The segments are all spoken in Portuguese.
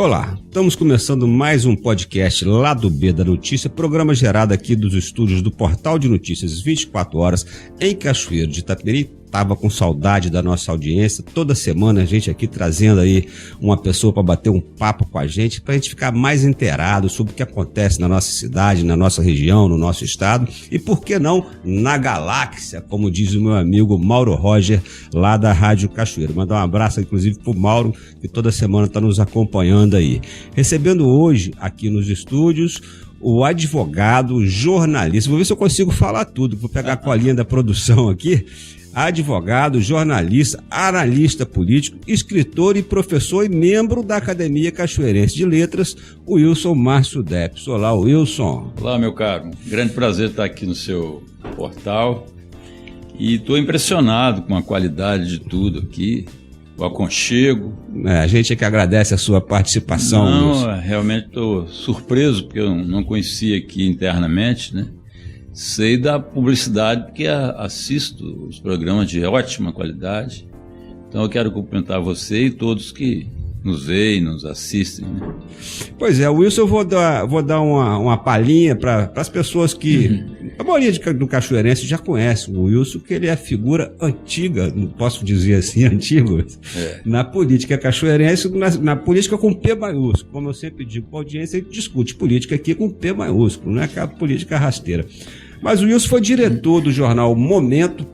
Olá, estamos começando mais um podcast Lado B da Notícia, programa gerado aqui dos estúdios do Portal de Notícias 24 horas em Cachoeiro de Itapemirim. Tava com saudade da nossa audiência, toda semana a gente aqui trazendo aí uma pessoa para bater um papo com a gente ficar mais inteirado sobre o que acontece na nossa cidade, na nossa região, no nosso estado e, por que não, na galáxia, como diz o meu amigo Mauro Roger, lá da Rádio Cachoeiro. Mandar um abraço, inclusive, pro Mauro, que toda semana está nos acompanhando aí. Recebendo hoje, aqui nos estúdios, o advogado, jornalista, vou ver se eu consigo falar tudo, vou pegar a colinha da produção aqui. Advogado, jornalista, analista político, escritor e professor e membro da Academia Cachoeirense de Letras, o Wilson Márcio Depes. Olá, Wilson. Olá, meu caro. Grande prazer estar aqui no seu portal e estou impressionado com a qualidade de tudo aqui, o aconchego. A gente é que agradece a sua participação, Wilson. Não, realmente estou surpreso porque eu não conhecia aqui internamente, né? Sei da publicidade porque assisto os programas de ótima qualidade. Então eu quero cumprimentar você e todos que nos veem, nos assistem, né? Pois é, Wilson, eu vou dar uma palhinha para as pessoas que... A maioria do cachoeirense já conhece o Wilson, que ele é figura antiga, não posso dizer assim, antigo, na política cachoeirense, na política com P maiúsculo. Como eu sempre digo para a audiência, a gente discute política aqui com P maiúsculo, não é aquela política rasteira. Mas o Wilson foi diretor do jornal Momento,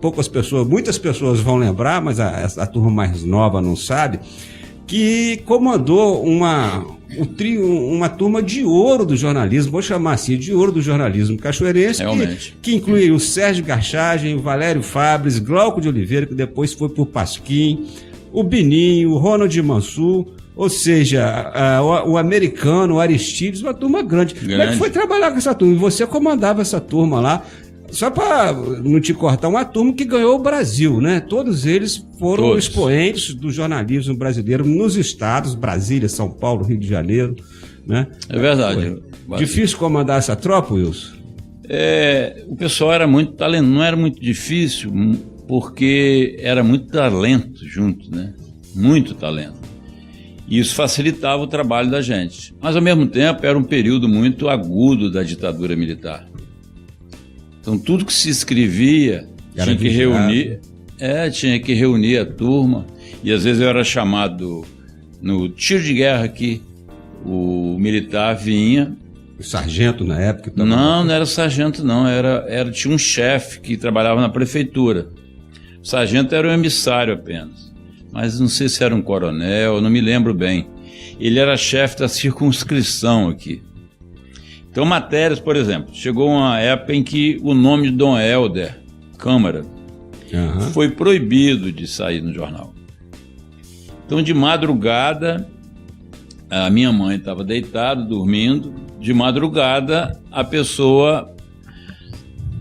muitas pessoas vão lembrar, mas a turma mais nova não sabe, que comandou uma turma de ouro do jornalismo, vou chamar assim, de ouro do jornalismo cachoeirense, que inclui o Sérgio Garchagem, o Valério Fabres, Glauco de Oliveira, que depois foi por Pasquim, o Bininho, o Ronald Mansur, ou seja, o americano, o Aristides, uma turma grande. Como é que foi trabalhar com essa turma? E você comandava essa turma lá, só para não te cortar, uma turma que ganhou o Brasil, né? Todos eles foram expoentes do jornalismo brasileiro nos estados, Brasília, São Paulo, Rio de Janeiro, né? É verdade. Difícil comandar essa tropa, Wilson? O pessoal era muito talento, não era muito difícil, porque era muito talento junto, né? Muito talento. E isso facilitava o trabalho da gente. Mas, ao mesmo tempo, era um período muito agudo da ditadura militar. Então, tudo que se escrevia tinha que reunir a turma. E, às vezes, eu era chamado no tiro de guerra que o militar vinha. O sargento, na época? Não era sargento, não. Tinha um chefe que trabalhava na prefeitura. O sargento era um emissário apenas. Mas não sei se era um coronel, não me lembro bem. Ele era chefe da circunscrição aqui. Então, matérias, por exemplo, chegou uma época em que o nome de Dom Helder Câmara foi proibido de sair no jornal. Então, de madrugada, a minha mãe estava deitada, dormindo. De madrugada, a pessoa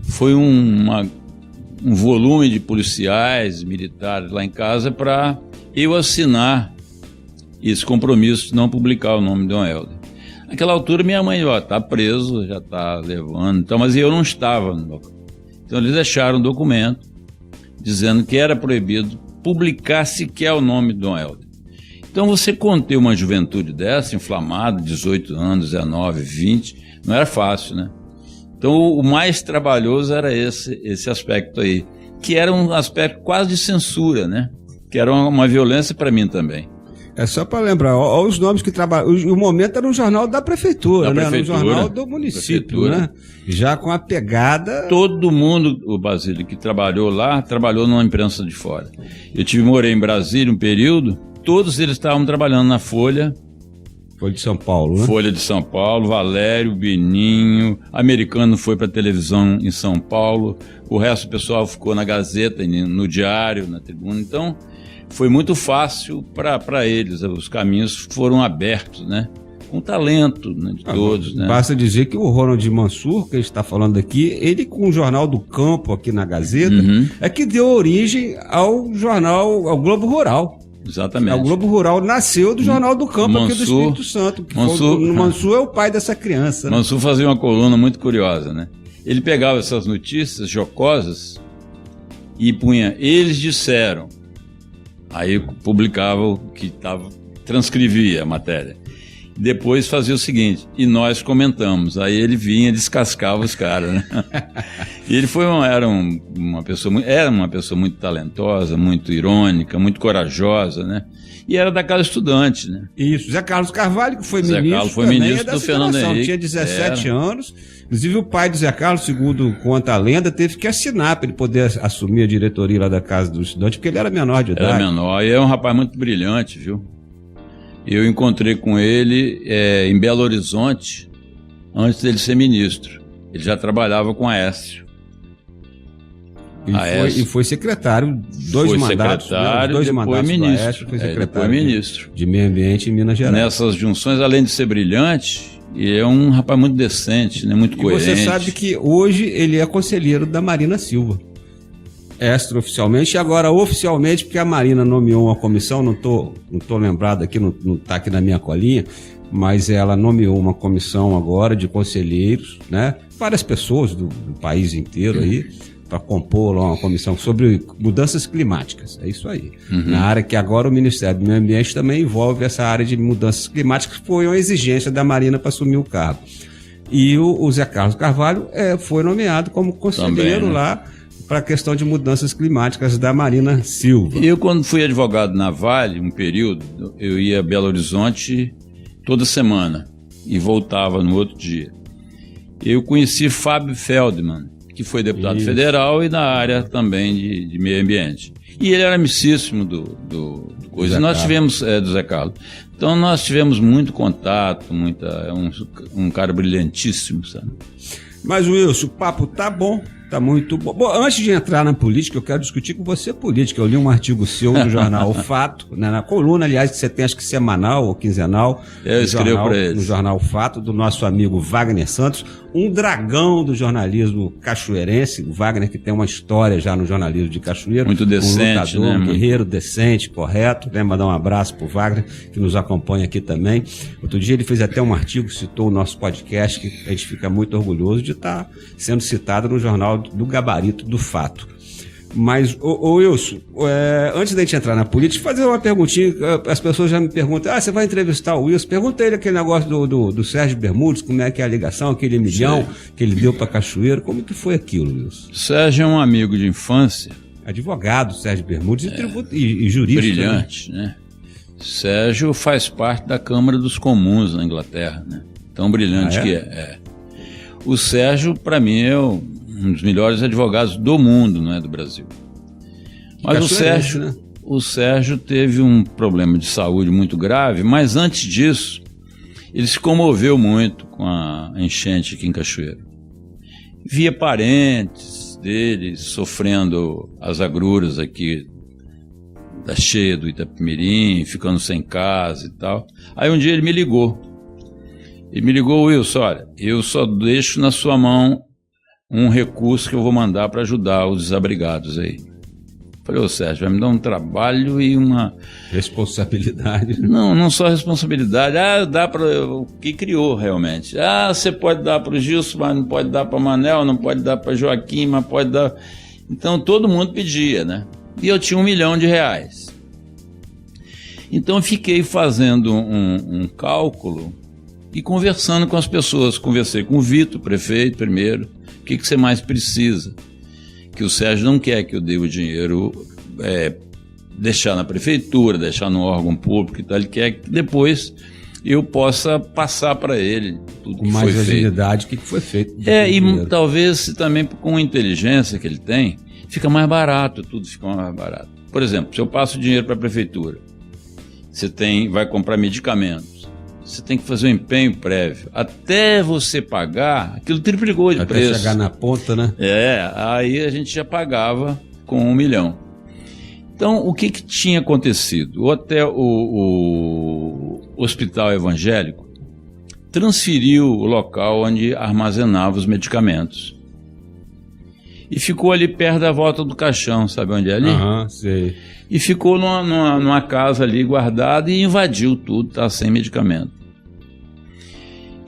foi um volume de policiais, militares lá em casa para eu assinar esse compromisso de não publicar o nome de Dom Helder. Naquela altura minha mãe, está preso, já está levando, então, mas eu não estava no local. Então eles deixaram um documento dizendo que era proibido publicar sequer o nome de Dom Helder. Então você conter uma juventude dessa, inflamada, 18 anos, 19, 20, não era fácil, né? Então o mais trabalhoso era esse aspecto aí, que era um aspecto quase de censura, né? Que era uma violência para mim também. É só para lembrar, olha os nomes que trabalham. O Momento era um jornal da prefeitura, né? Era um jornal do município, né? Já com a pegada... Todo mundo, o Basílio, que trabalhou lá, trabalhou numa imprensa de fora. Morei em Brasília um período, todos eles estavam trabalhando na Folha de São Paulo, né? Folha de São Paulo, Valério, Bininho, americano foi para televisão em São Paulo, o resto do pessoal ficou na Gazeta, no Diário, na Tribuna. Então, foi muito fácil para eles, os caminhos foram abertos, né? Com talento, né, de todos, né? Basta dizer que o Ronald Mansur, que a gente está falando aqui, ele com o Jornal do Campo aqui na Gazeta, é que deu origem ao Globo Rural. Exatamente. O Globo Rural nasceu do Jornal do Campo aqui do Espírito Santo. Mansur é o pai dessa criança, né? Mansur fazia uma coluna muito curiosa, né? Ele pegava essas notícias jocosas e punha, eles disseram. Aí publicava o que estava, transcrevia a matéria. Depois fazia o seguinte, e nós comentamos. Aí ele vinha e descascava os caras, né? E ele era uma pessoa muito talentosa, muito irônica, muito corajosa, né? E era da Casa Estudante, né? Isso, Zé Carlos Carvalho, que foi Zé ministro, Carlos foi também ministro do Fernando Henrique. Tinha 17 anos. Inclusive o pai do Zé Carlos, segundo conta a lenda, teve que assinar para ele poder assumir a diretoria lá da Casa do Estudante, porque ele era menor de idade. Era menor, e é um rapaz muito brilhante, viu? Eu encontrei com ele em Belo Horizonte, antes dele ser ministro. Ele já trabalhava com Aécio. E foi secretário, dois mandatos ministro, foi secretário ministro de Meio Ambiente em Minas Gerais. Nessas junções, além de ser brilhante, ele é um rapaz muito decente, né, muito coerente. E você sabe que hoje ele é conselheiro da Marina Silva, extraoficialmente, e agora oficialmente, porque a Marina nomeou uma comissão, não tô lembrado aqui, não está aqui na minha colinha, mas ela nomeou uma comissão agora de conselheiros, né, várias pessoas do país inteiro aí, para compor lá uma comissão sobre mudanças climáticas. É isso aí. Na área que agora o Ministério do Meio Ambiente também envolve essa área de mudanças climáticas, que foi uma exigência da Marina para assumir o cargo. E o Zé Carlos Carvalho foi nomeado como conselheiro também, né, lá para a questão de mudanças climáticas da Marina Silva. Eu, quando fui advogado na Vale, um período, eu ia a Belo Horizonte toda semana e voltava no outro dia. Eu conheci Fábio Feldman, que foi deputado federal e na área também de meio ambiente. E ele era amicíssimo do coisa. Nós tivemos, do Zé Carlos. Então nós tivemos muito contato, um cara brilhantíssimo, sabe? Mas, Wilson, o papo tá bom. Tá muito bom. Bom, antes de entrar na política, eu quero discutir com você política. Eu li um artigo seu no jornal O Fato, né, na coluna, aliás, que você tem, acho que semanal ou quinzenal. Eu escrevo para eles. No jornal O Fato, do nosso amigo Wagner Santos, um dragão do jornalismo cachoeirense. O Wagner, que tem uma história já no jornalismo de Cachoeiro. Muito decente, um lutador, um guerreiro decente, correto. Né? Mandar um abraço pro Wagner, que nos acompanha aqui também. Outro dia ele fez até um artigo, citou o nosso podcast, que a gente fica muito orgulhoso de estar sendo citado no jornal do gabarito do Fato. Mas, Wilson, antes da gente entrar na política, fazer uma perguntinha. As pessoas já me perguntam, você vai entrevistar o Wilson? Pergunta ele aquele negócio do Sérgio Bermudes, como é que é a ligação, aquele milhão que ele deu para Cachoeiro, como que foi aquilo, Wilson? Sérgio é um amigo de infância. Advogado, Sérgio Bermudes, e jurista. Brilhante, né? Sérgio faz parte da Câmara dos Comuns na Inglaterra, né? Tão brilhante que é. O Sérgio, para mim, é um dos melhores advogados do mundo, não é do Brasil. Mas o Sérgio teve um problema de saúde muito grave, mas antes disso, ele se comoveu muito com a enchente aqui em Cachoeiro. Via parentes dele sofrendo as agruras aqui da cheia do Itapemirim, ficando sem casa e tal. Aí um dia ele me ligou. Wilson, olha, eu só deixo na sua mão um recurso que eu vou mandar para ajudar os desabrigados aí. Falei, Sérgio, vai me dar um trabalho e uma... responsabilidade. Não só responsabilidade. Dá para... O que criou realmente. Você pode dar para o Gilson, mas não pode dar para Manel, não pode dar para Joaquim, mas pode dar... Então todo mundo pedia, né? E eu tinha R$1 milhão. Então eu fiquei fazendo um cálculo e conversando com as pessoas. Conversei com o Vitor, prefeito, primeiro. O que você mais precisa? Que o Sérgio não quer que eu dê o dinheiro, deixar na prefeitura, deixar no órgão público e tal. Ele quer que depois eu possa passar para ele tudo que foi feito. Com mais agilidade, o que foi feito. E talvez também com a inteligência que ele tem, fica mais barato, tudo fica mais barato. Por exemplo, se eu passo dinheiro para a prefeitura, você vai comprar medicamentos. Você tem que fazer um empenho prévio. Até você pagar, aquilo triplicou de preço. Até chegar na ponta, né? Aí a gente já pagava com R$1 milhão. Então, o que tinha acontecido? O Hospital Evangélico transferiu o local onde armazenava os medicamentos. E ficou ali perto da Volta do Caixão, sabe onde é ali? Sei. E ficou numa casa ali guardada e invadiu tudo, tá sem medicamento.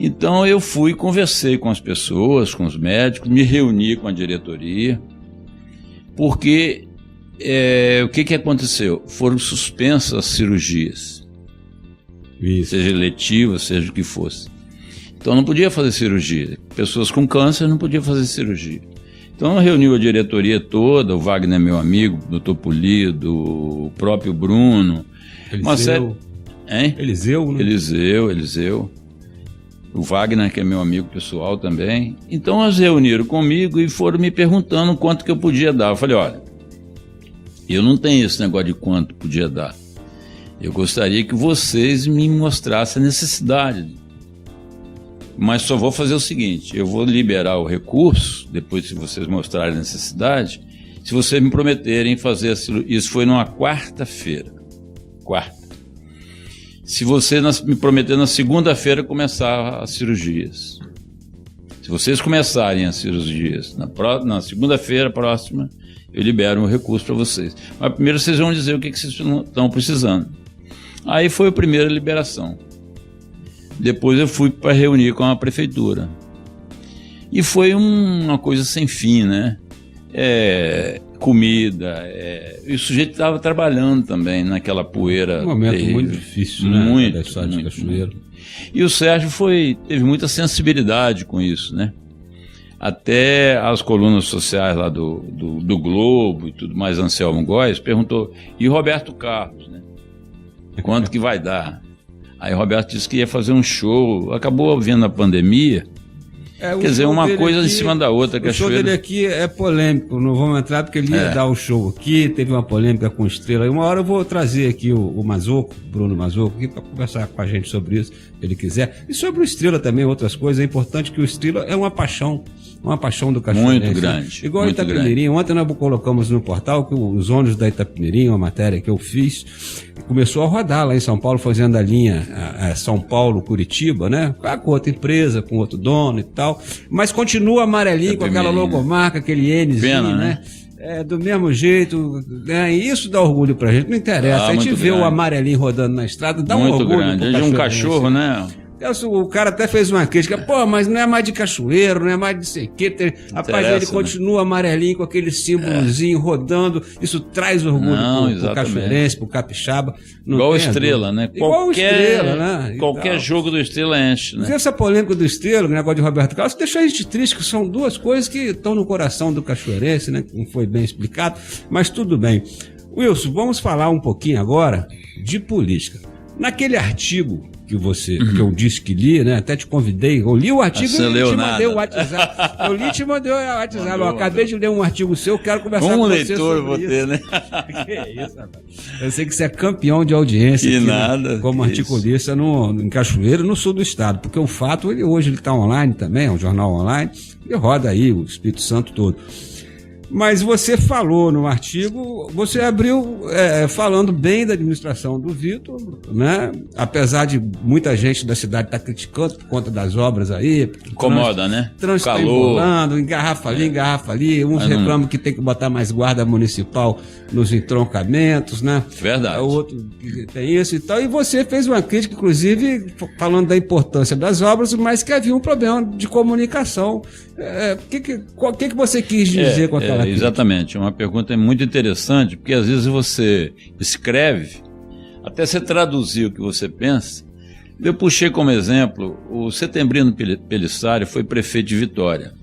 Então eu fui, conversei com as pessoas, com os médicos, me reuni com a diretoria, porque o que aconteceu? Foram suspensas as cirurgias. Isso. Seja eletiva, seja o que fosse. Então não podia fazer cirurgia. Pessoas com câncer não podiam fazer cirurgia. Então reuniu a diretoria toda, o Wagner, meu amigo, o Dr. Polido, o próprio Bruno. Eliseu. Hein? Eliseu, né? Eliseu. O Wagner, que é meu amigo pessoal também. Então eles reuniram comigo e foram me perguntando quanto que eu podia dar. Eu falei, olha, eu não tenho esse negócio de quanto podia dar. Eu gostaria que vocês me mostrassem a necessidade. Mas só vou fazer o seguinte, eu vou liberar o recurso, depois se vocês mostrarem a necessidade, se vocês me prometerem fazer a cirurgia. Isso foi numa quarta-feira. Se vocês me prometerem na segunda-feira começar as cirurgias. Se vocês começarem as cirurgias na segunda-feira próxima, eu libero um recurso para vocês. Mas primeiro vocês vão dizer o que vocês estão precisando. Aí foi a primeira liberação. Depois eu fui para reunir com a prefeitura. E foi uma coisa sem fim, né? Comida, e o sujeito estava trabalhando também naquela poeira. Um momento terrível. Muito difícil, né? Muito, da história de Cachoeiro. E o Sérgio teve muita sensibilidade com isso, né? Até as colunas sociais lá do Globo e tudo mais, Anselmo Góes, perguntou, e o Roberto Carlos, né? Quanto que vai dar? Aí o Roberto disse que ia fazer um show, acabou vendo a pandemia. Quer dizer, uma coisa em cima da outra. O show dele aqui é polêmico, não vamos entrar porque ele ia dar o show aqui, teve uma polêmica com o Estrela. E uma hora eu vou trazer aqui o Mazocco, Bruno Mazocco, aqui para conversar com a gente sobre isso, se ele quiser. E sobre o Estrela também, outras coisas. É importante que o Estrela é uma paixão do Cachoeirense. Muito grande. Igual o Itapemirim. Ontem nós colocamos no portal que os ônibus da Itapemirim, uma matéria que eu fiz, começou a rodar lá em São Paulo, fazendo a linha São Paulo-Curitiba, né? Com outra empresa, com outro dono e tal. Mas continua amarelinho, com aquela logomarca, aquele Nzinho, Pena, né? Do mesmo jeito, né? E isso dá orgulho pra gente, não interessa. A gente vê o amarelinho rodando na estrada, dá um orgulho. Muito grande. É de um cachorro, né? O cara até fez uma crítica, mas não é mais de Cachoeiro, não é mais de sei o que. Rapaz, ele continua amarelinho com aquele símbolozinho rodando, isso traz orgulho pro cachoeirense, pro capixaba. Igual o Estrela, né? Igual o Estrela, né? Qualquer jogo do Estrela enche, né? Essa polêmica do Estrela, o negócio de Roberto Carlos, deixou a gente triste, que são duas coisas que estão no coração do cachoeirense, né? Não foi bem explicado, mas tudo bem. Wilson, vamos falar um pouquinho agora de política. Naquele artigo que eu disse que li, né? Até te convidei, eu li o artigo e te mandei o WhatsApp. Eu li e te mandei o WhatsApp. Eu acabei de ler um artigo seu, quero conversar com você leitor sobre vou isso. ter, né? Que é isso, rapaz. Eu sei que você é campeão de audiência que aqui, nada, como articulista em Cachoeiro, no sul do estado, porque o Fato, hoje ele está online também, é um jornal online, e roda aí o Espírito Santo todo. Mas você falou no artigo, você abriu falando bem da administração do Vitor, né? Apesar de muita gente da cidade estar criticando por conta das obras aí. Incomoda, né? Trânsito está embolando, engarrafa ali, uns reclamam que tem que botar mais guarda municipal nos entroncamentos, né? Verdade. O outro tem isso e tal. E você fez uma crítica, inclusive, falando da importância das obras, mas que havia um problema de comunicação. O que você quis dizer com aquela crítica? Exatamente, uma pergunta muito interessante, porque às vezes você escreve, até você traduzir o que você pensa. Eu puxei como exemplo, o Setembrino Pelissari foi prefeito de Vitória.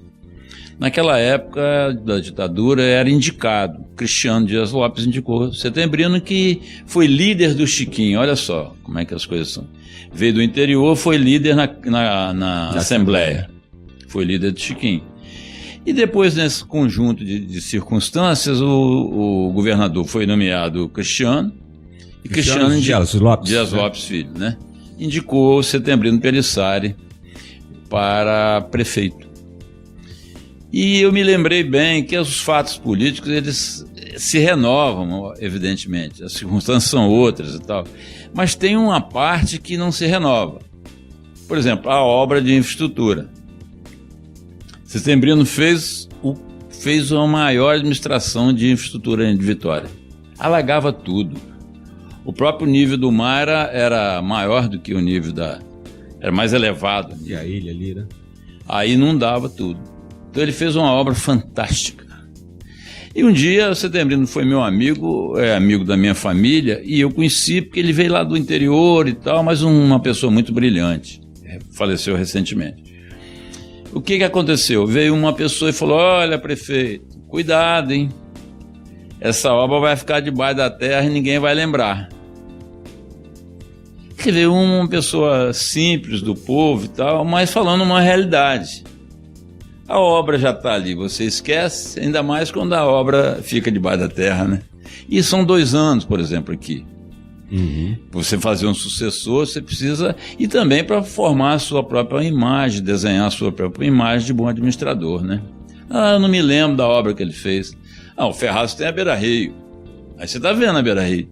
Naquela época da ditadura era indicado, Cristiano Dias Lopes indicou Setembrino, que foi líder do Chiquinho. Olha só como é que as coisas são. Veio do interior, foi líder na Assembleia. Foi líder do Chiquinho. E depois, nesse conjunto de circunstâncias, o governador foi nomeado Cristiano Dias Lopes Filho, né? Indicou o Setembrino Pelissari para prefeito. E eu me lembrei bem que os fatos políticos, eles se renovam, evidentemente. As circunstâncias são outras e tal. Mas tem uma parte que não se renova. Por exemplo, a obra de infraestrutura. Setembrino fez a maior administração de infraestrutura de Vitória. Alagava tudo. O próprio nível do mar era maior do que o nível era mais elevado. E a ilha ali, né? Aí não dava tudo. Então ele fez uma obra fantástica. E um dia, o Setembrino foi meu amigo, amigo da minha família, e eu conheci porque ele veio lá do interior e tal, mas uma pessoa muito brilhante, faleceu recentemente. O que aconteceu? Veio uma pessoa e falou: olha, prefeito, cuidado, hein? Essa obra vai ficar debaixo da terra e ninguém vai lembrar. Que veio uma pessoa simples do povo e tal, mas falando uma realidade. A obra já está ali, você esquece, ainda mais quando a obra fica debaixo da terra, né? E são 2 anos, por exemplo, aqui. Você fazer um sucessor, você precisa... E também para formar a sua própria imagem, desenhar a sua própria imagem de bom administrador, né? Eu não me lembro da obra que ele fez. O Ferraz tem a Beira-Rio. Aí você está vendo a Beira-Rio.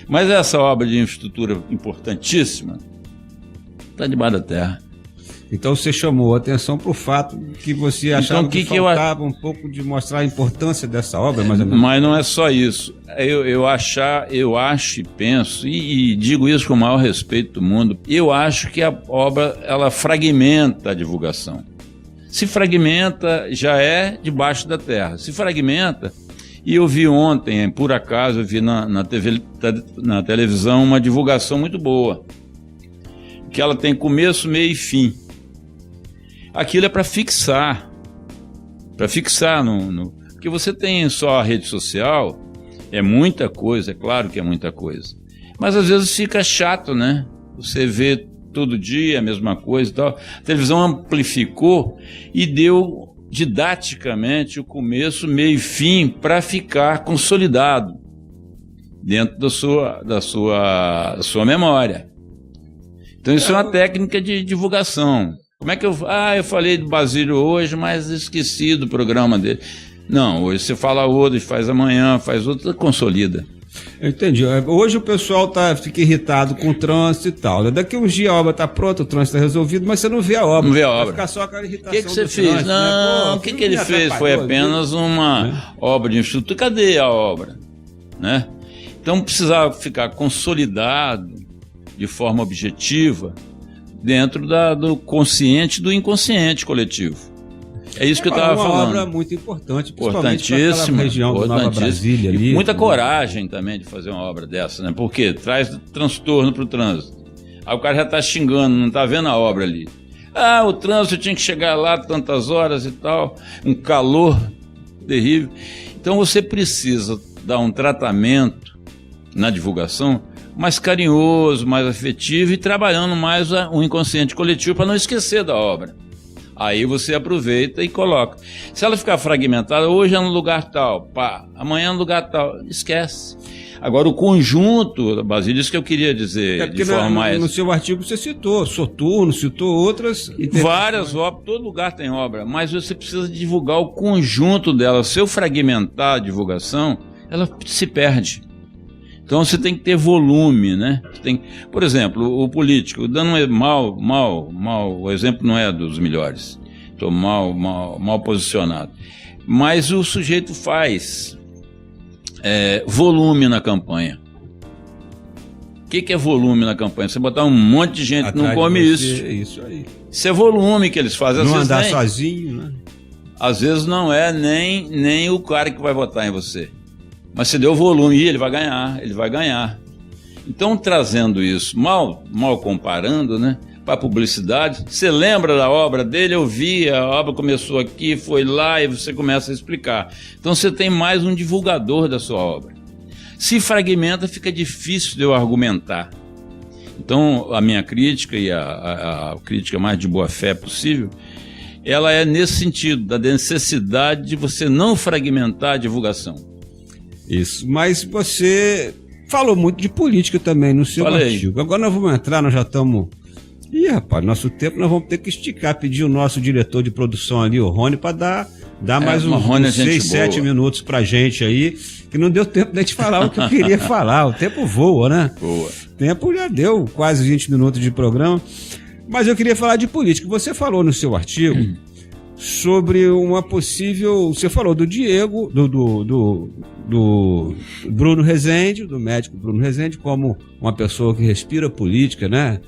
Mas essa obra de infraestrutura importantíssima está debaixo da terra. Então você chamou a atenção para o fato que você achava que faltava um pouco de mostrar a importância dessa obra, mais ou menos. Mas não é só isso. Eu acho e penso, e digo isso com o maior respeito do mundo, eu acho que a obra ela fragmenta a divulgação. Se fragmenta, já é debaixo da terra. Se fragmenta, e eu vi ontem, por acaso, eu vi na televisão uma divulgação muito boa, que ela tem começo, meio e fim. Aquilo é para fixar porque você tem só a rede social, é muita coisa, é claro que é muita coisa, mas às vezes fica chato, né? Você vê todo dia a mesma coisa e tal. A televisão amplificou e deu didaticamente o começo, meio e fim para ficar consolidado dentro da sua memória. Então isso é uma técnica de divulgação. Como é que eu falei do Basílio hoje, mas esqueci do programa dele. Não, hoje você fala hoje, faz amanhã, faz outra, consolida. Eu entendi. Hoje o pessoal fica irritado com o trânsito e tal. Daqui uns dias a obra está pronta, o trânsito está resolvido, mas você não vê a obra. Não vê a obra. Vai ficar só aquela irritação. O que você fez? Trânsito, não, o que ele fez foi apenas uma obra de infraestrutura. Cadê a obra? Né? Então precisava ficar consolidado de forma objetiva dentro do consciente e do inconsciente coletivo. É isso que eu estava falando. Uma obra muito importante, principalmente para aquela região do Nova Brasília. Ali, muita coragem também de fazer uma obra dessa, né? Porque traz transtorno para o trânsito. Aí o cara já está xingando, não está vendo a obra ali. O trânsito tinha que chegar lá tantas horas e tal, um calor terrível. Então você precisa dar um tratamento na divulgação mais carinhoso, mais afetivo e trabalhando mais o inconsciente coletivo para não esquecer da obra. Aí você aproveita e coloca. Se ela ficar fragmentada, hoje é no lugar tal, amanhã é no lugar tal, esquece. Agora o conjunto, Basílio, isso que eu queria dizer de forma mais... No seu artigo você citou Soturno, citou outras... Várias obras, todo lugar tem obra, mas você precisa divulgar o conjunto dela. Se eu fragmentar a divulgação, ela se perde. Então você tem que ter volume, né? Por exemplo, o político, dando o exemplo não é dos melhores, estou mal posicionado, mas o sujeito faz volume na campanha. O que é volume na campanha? Você botar um monte de gente que não come isso. Isso aí. Isso é volume que eles fazem. Não andar sozinho, né? Às vezes não é nem o cara que vai votar em você. Mas você deu volume e ele vai ganhar. Então, trazendo isso, mal comparando, né, para a publicidade, você lembra da obra dele? Eu vi, a obra começou aqui, foi lá, e você começa a explicar. Então, você tem mais um divulgador da sua obra. Se fragmenta, fica difícil de eu argumentar. Então, a minha crítica, e a crítica mais de boa-fé possível, ela é nesse sentido, da necessidade de você não fragmentar a divulgação. Isso, mas você falou muito de política também no seu artigo. Agora nós vamos entrar, nós já estamos... rapaz, nosso tempo nós vamos ter que esticar, pedir o nosso diretor de produção ali, o Rony, para dar mais uns 6, 7 minutos pra gente aí, que não deu tempo de a gente falar o que eu queria falar. O tempo voa, né? Boa. O tempo já deu quase 20 minutos de programa. Mas eu queria falar de política. Você falou no seu artigo sobre uma possível... Você falou do Diego, do Bruno Rezende, do médico Bruno Rezende, como uma pessoa que respira política, né?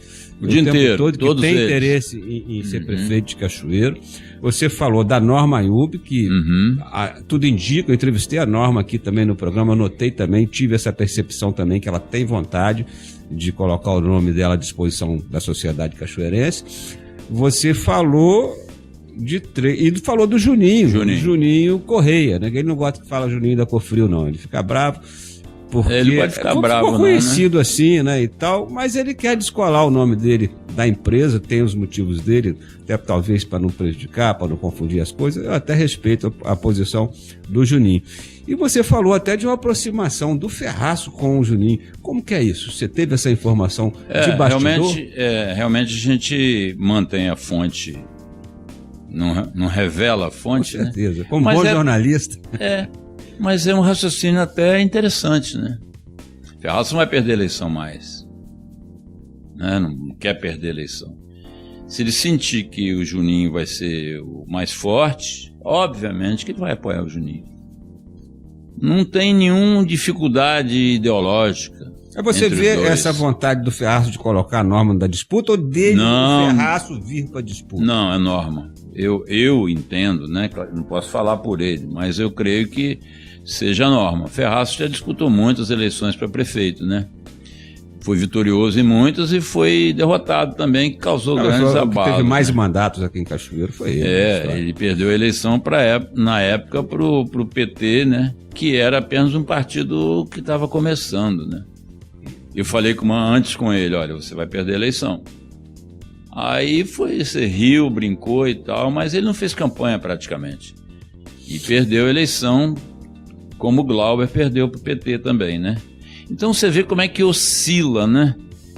O dia inteiro, todo, que tem eles. interesse em ser prefeito de Cachoeiro. Você falou da Norma Ayub, que tudo indica, eu entrevistei a Norma aqui também no programa, anotei também, tive essa percepção também que ela tem vontade de colocar o nome dela à disposição da sociedade cachoeirense. Você falou e falou do Juninho Correia, né? Ele não gosta que fala Juninho da Cofrio, não, ele fica bravo. Porque ele pode ficar bravo, ficou conhecido assim, né, e tal, mas ele quer descolar o nome dele da empresa, tem os motivos dele, até talvez para não prejudicar, para não confundir as coisas. Eu até respeito a posição do Juninho. E você falou até de uma aproximação do Ferraço com o Juninho. Como que é isso? Você teve essa informação de bastidor? Realmente a gente mantém a fonte, não revela a fonte, com certeza, né? Como bom jornalista. Mas é um raciocínio até interessante, né? Ferraz não vai perder a eleição mais, né? Não quer perder a eleição. Se ele sentir que o Juninho vai ser o mais forte, obviamente que ele vai apoiar o Juninho. Não tem nenhuma dificuldade ideológica. Você vê essa vontade do Ferraz de colocar a Norma da disputa ou dele o Ferraz vir para a disputa? Não, é Norma. Eu entendo, né? Não posso falar por ele, mas eu creio que seja a Norma. Ferraz já disputou muitas eleições para prefeito, né? Foi vitorioso em muitas e foi derrotado também, que causou grandes abalos. Teve mais mandatos aqui em Cachoeiro, foi ele. Ele perdeu a eleição na época para o PT, né? Que era apenas um partido que estava começando, né? Eu falei antes com ele, olha, você vai perder a eleição. Aí você riu, brincou e tal, mas ele não fez campanha praticamente. E perdeu a eleição, como o Glauber perdeu para o PT também, né? Então você vê como é que oscila, né?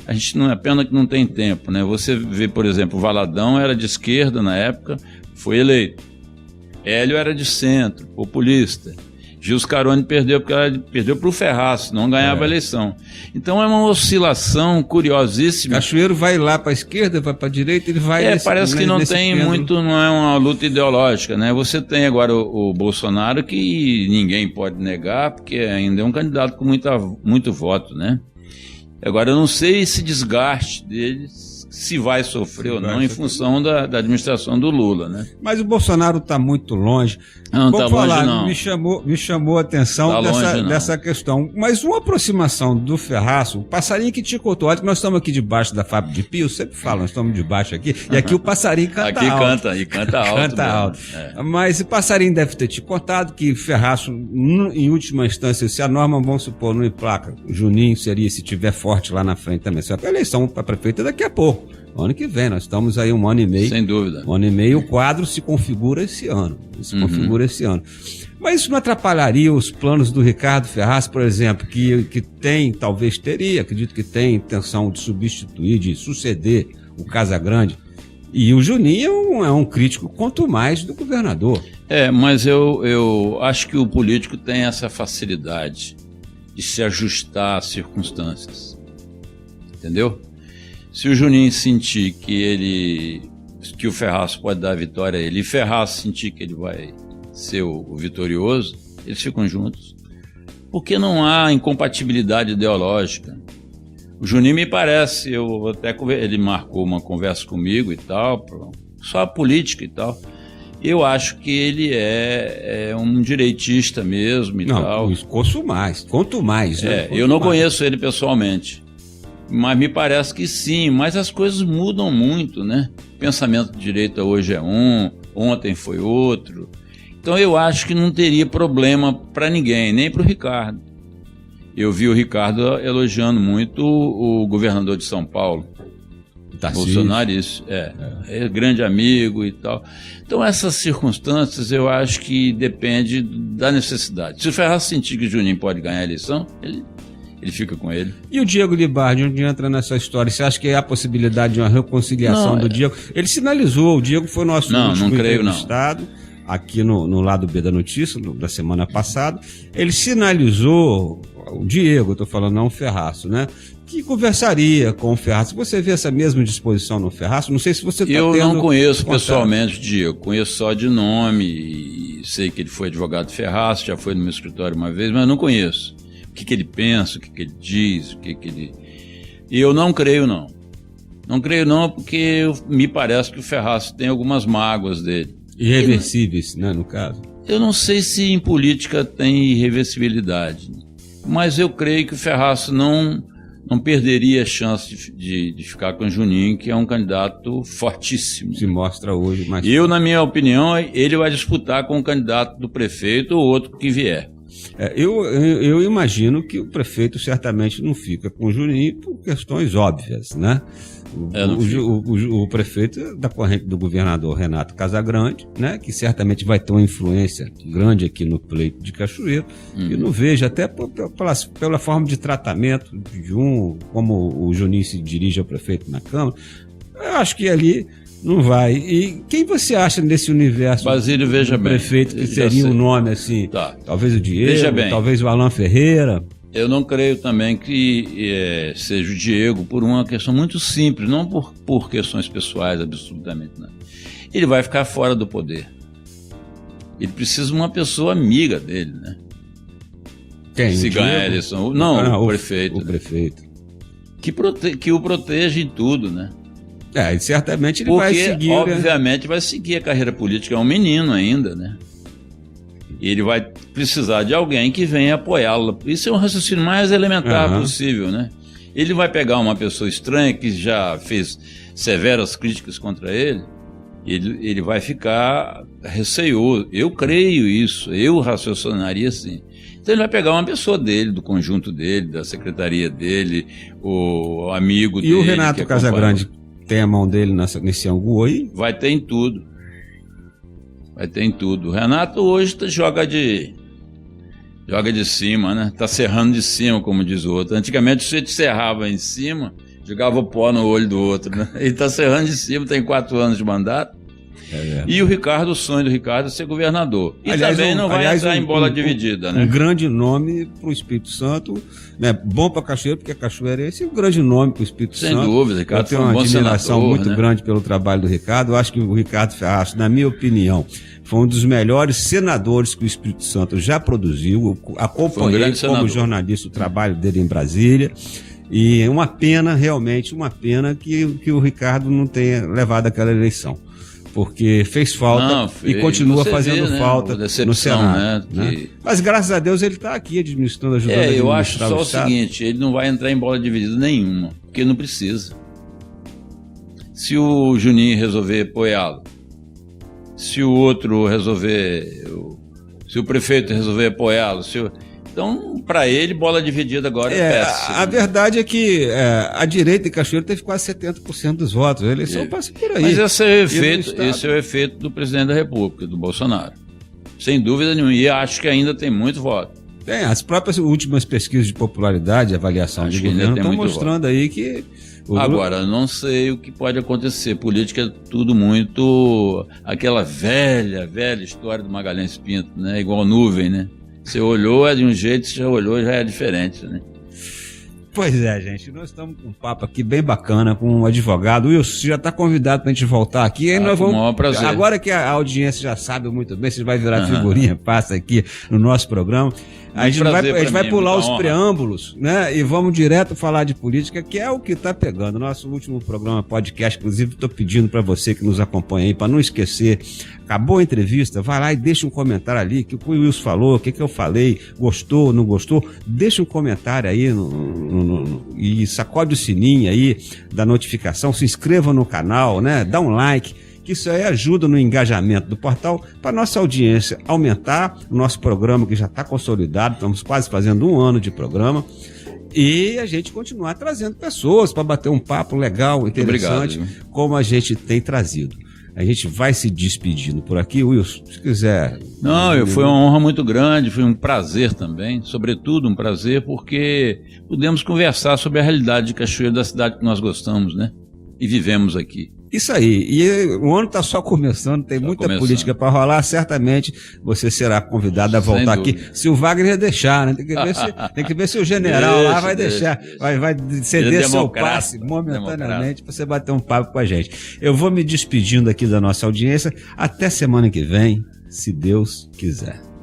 A gente não é pena que não tem tempo, né? Você vê, por exemplo, o Valadão era de esquerda na época, foi eleito. Hélio era de centro, populista. Gil Scaroni perdeu porque ela perdeu para o Ferraz, não ganhava a eleição. Então é uma oscilação curiosíssima. Cachoeiro vai lá para a esquerda, vai para a direita, ele vai... Parece que não tem muito, não é uma luta ideológica, né? Você tem agora o Bolsonaro, que ninguém pode negar, porque ainda é um candidato com muito voto, né? Agora eu não sei esse desgaste deles, se vai sofrer ou não, em função da administração do Lula, né? Mas o Bolsonaro está muito longe. Não, está longe não. Me chamou a atenção dessa questão. Mas uma aproximação do Ferraz, o passarinho que te contou, olha que nós estamos aqui debaixo da fábrica de Pio, eu sempre falo, nós estamos debaixo aqui, e aqui o passarinho canta alto. Aqui canta alto. Canta alto. Mas o passarinho deve ter te contado que Ferraz, em última instância, se a Norma, vamos supor, não emplaca, Juninho seria, se tiver forte lá na frente também. A eleição para prefeito é daqui a pouco. Ano que vem, nós estamos aí 1 ano e meio. Sem dúvida. 1 ano e meio, o quadro se configura esse ano. Mas isso não atrapalharia os planos do Ricardo Ferraz, por exemplo, que tem, talvez teria, acredito que tem intenção de substituir, de suceder o Casagrande. E o Juninho é um crítico, quanto mais, do governador. Mas eu acho que o político tem essa facilidade de se ajustar às circunstâncias. Entendeu? Se o Juninho sentir que o Ferraz pode dar a vitória a ele, e Ferraz sentir que ele vai ser o vitorioso, eles ficam juntos. Porque não há incompatibilidade ideológica. O Juninho me parece, ele marcou uma conversa comigo e tal, só a política e tal. Eu acho que ele é um direitista mesmo e tal. Quanto mais. Né? Eu não conheço ele pessoalmente. Mas me parece que sim, mas as coisas mudam muito, né? O pensamento de direita hoje é ontem foi outro. Então eu acho que não teria problema para ninguém, nem para o Ricardo. Eu vi o Ricardo elogiando muito o governador de São Paulo, Bolsonaro, é grande amigo e tal. Então essas circunstâncias eu acho que depende da necessidade. Se o Ferraz sentir que o Juninho pode ganhar a eleição, ele fica com ele. E o Diego Libardi, onde entra nessa história? Você acha que há a possibilidade de uma reconciliação do Diego? Ele sinalizou, o Diego foi nosso último entrevistado. aqui no lado B da notícia, da semana passada, ele sinalizou, o Diego, eu estou falando, não o Ferraço, né? Que conversaria com o Ferraço. Você vê essa mesma disposição no Ferraço? Não sei se você está tendo... Eu não conheço pessoalmente o Diego, conheço só de nome e sei que ele foi advogado de Ferraço, já foi no meu escritório uma vez, mas não conheço. O que ele pensa, o que ele diz, o que ele... E eu não creio, não. Não creio, não, porque me parece que o Ferraço tem algumas mágoas dele. Irreversíveis, né, no caso? Eu não sei se em política tem irreversibilidade, mas eu creio que o Ferraço não perderia a chance de ficar com o Juninho, que é um candidato fortíssimo. Se mostra hoje mais... Na minha opinião, ele vai disputar com o candidato do prefeito ou outro que vier. Eu imagino que o prefeito certamente não fica com o Juninho por questões óbvias, né? O prefeito da corrente do governador Renato Casagrande, né, que certamente vai ter uma influência grande aqui no pleito de Cachoeiro, e não vejo, até pela forma de tratamento como o Juninho se dirige ao prefeito na Câmara, eu acho que ali não vai. E quem você acha nesse universo? Basílio, veja bem. Prefeito que seria um nome assim? Tá. Talvez o Diego, talvez o Alan Ferreira. Eu não creio também que seja o Diego por uma questão muito simples, não por questões pessoais, absolutamente não. Ele vai ficar fora do poder. Ele precisa de uma pessoa amiga dele, né? Quem? Se ganhar a eleição. Não, o prefeito. O prefeito. Que o proteja em tudo, né? E certamente ele Porque, vai seguir... obviamente, vai seguir a carreira política. É um menino ainda, né? E ele vai precisar de alguém que venha apoiá-lo. Isso é um raciocínio mais elementar possível, né? Ele vai pegar uma pessoa estranha que já fez severas críticas contra ele, ele vai ficar receioso. Eu creio isso, eu raciocinaria assim. Então ele vai pegar uma pessoa dele, do conjunto dele, da secretaria dele, o amigo dele. E o Renato Casagrande tem a mão dele nesse angu aí? Vai ter em tudo. Vai ter em tudo. O Renato hoje joga de cima, né? Tá serrando de cima, como diz o outro. Antigamente você te serrava em cima, jogava o pó no olho do outro, né? Ele tá serrando de cima, tem 4 anos de mandato. E o sonho do Ricardo é ser governador. E também não vai entrar em bola dividida, né? Um grande nome para o Espírito Santo, né? Bom para Cachoeiro, porque é cachoeirense, e um grande nome para o Espírito Santo. Sem dúvida, Ricardo. Eu tenho uma admiração muito grande pelo trabalho do Ricardo. Eu acho que o Ricardo Ferraz, na minha opinião, foi um dos melhores senadores que o Espírito Santo já produziu. Eu acompanhei como jornalista o trabalho dele em Brasília. E uma pena, realmente, que o Ricardo não tenha levado aquela eleição. Porque fez falta e continua fazendo falta no Senado. Né? Mas graças a Deus ele está aqui ajudando a administrar eu acho só o seguinte, ele não vai entrar em bola dividida nenhuma, porque não precisa. Se o Juninho resolver apoiá-lo, se o outro resolver, se o prefeito resolver apoiá-lo, então, para ele, bola dividida agora é péssimo. A verdade é que a direita de Cachoeiro teve quase 70% dos votos. A eleição passa por aí. Mas esse é o efeito do presidente da República, do Bolsonaro. Sem dúvida nenhuma. E acho que ainda tem muito voto. As próprias últimas pesquisas de popularidade e avaliação de governo estão mostrando aí que... Agora, não sei o que pode acontecer. Política é tudo muito... Aquela velha história do Magalhães Pinto, né? Igual nuvem, né? Você olhou de um jeito, você já olhou, já é diferente, né? Pois é, gente, nós estamos com um papo aqui bem bacana com um advogado. Wilson, você já está convidado para a gente voltar aqui. Aí nós vamos... Com o maior prazer. Agora que a audiência já sabe muito bem, você vai virar figurinha, passa aqui no nosso programa. A gente vai pular os preâmbulos, né? E vamos direto falar de política, que é o que está pegando. Nosso último programa podcast, inclusive, estou pedindo para você que nos acompanha aí, para não esquecer. Acabou a entrevista, vai lá e deixa um comentário ali, o que o Wilson falou, o que eu falei, gostou, não gostou, deixa um comentário aí e sacode o sininho aí da notificação, se inscreva no canal, né? Dá um like, que isso aí ajuda no engajamento do portal para nossa audiência aumentar, o nosso programa que já está consolidado, estamos quase fazendo 1 ano de programa, e a gente continuar trazendo pessoas para bater um papo legal, interessante, como a gente tem trazido. A gente vai se despedindo por aqui, Wilson, se quiser. Foi uma honra muito grande, foi um prazer também, sobretudo um prazer, porque pudemos conversar sobre a realidade de Cachoeiro, da cidade que nós gostamos, né? e vivemos aqui. Isso aí, e o ano está só começando, tem muita política para rolar, certamente você será convidado a voltar aqui, se o Wagner deixar, né? Tem que ver se o general lá vai deixar, vai ceder seu passe momentaneamente para você bater um papo com a gente. Eu vou me despedindo aqui da nossa audiência, até semana que vem, se Deus quiser.